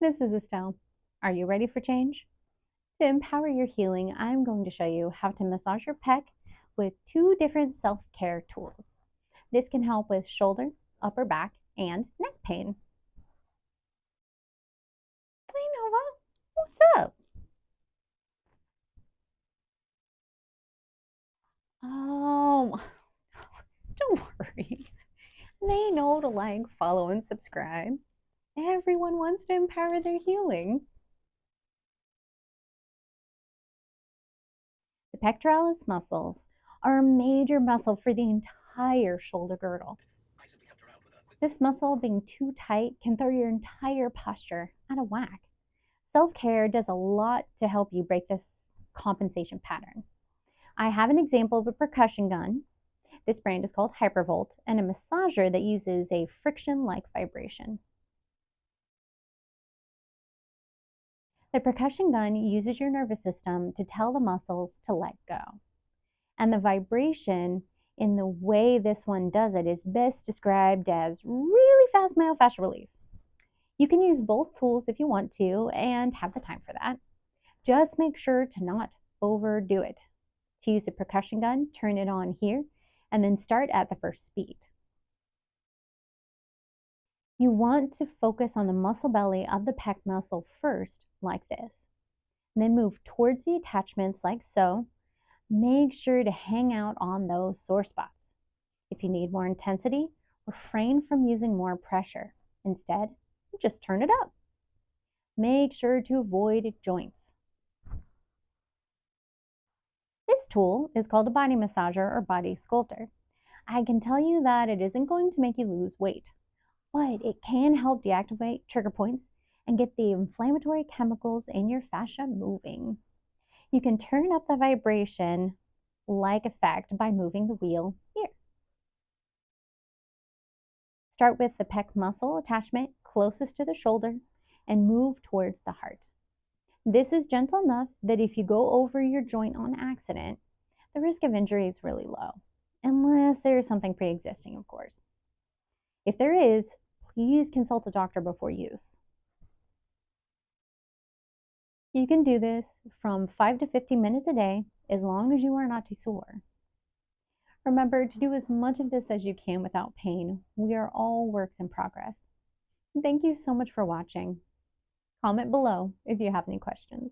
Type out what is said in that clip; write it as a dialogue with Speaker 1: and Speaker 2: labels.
Speaker 1: This is Estelle. Are you ready for change? To empower your healing, I'm going to show you how to massage your pec with two different self care tools. This can help with shoulder, upper back, and neck pain. Hey, Nova, what's up? Oh, don't worry. They know to like, follow, and subscribe. Everyone wants to empower their healing. The pectoralis muscles are a major muscle for the entire shoulder girdle. This muscle being too tight can throw your entire posture out of whack. Self care does a lot to help you break this compensation pattern. I have an example of a percussion gun. This brand is called Hypervolt, and a massager that uses a friction like vibration. The percussion gun uses your nervous system to tell the muscles to let go. And the vibration in the way this one does it is best described as really fast myofascial release. You can use both tools if you want to and have the time for that. Just make sure to not overdo it. To use a percussion gun, turn it on here and then start at the first speed. You want to focus on the muscle belly of the pec muscle first, like this. And then move towards the attachments like so. Make sure to hang out on those sore spots. If you need more intensity, refrain from using more pressure. Instead, just turn it up. Make sure to avoid joints. This tool is called a body massager or body sculptor. I can tell you that it isn't going to make you lose weight, but it can help deactivate trigger points and get the inflammatory chemicals in your fascia moving. You can turn up the vibration like effect by moving the wheel here. Start with the pec muscle attachment closest to the shoulder and move towards the heart. This is gentle enough that if you go over your joint on accident, the risk of injury is really low, unless there's something pre-existing, of course. If there is, please consult a doctor before use. You can do this from 5 to 15 minutes a day, as long as you are not too sore. Remember to do as much of this as you can without pain. We are all works in progress. Thank you so much for watching. Comment below if you have any questions.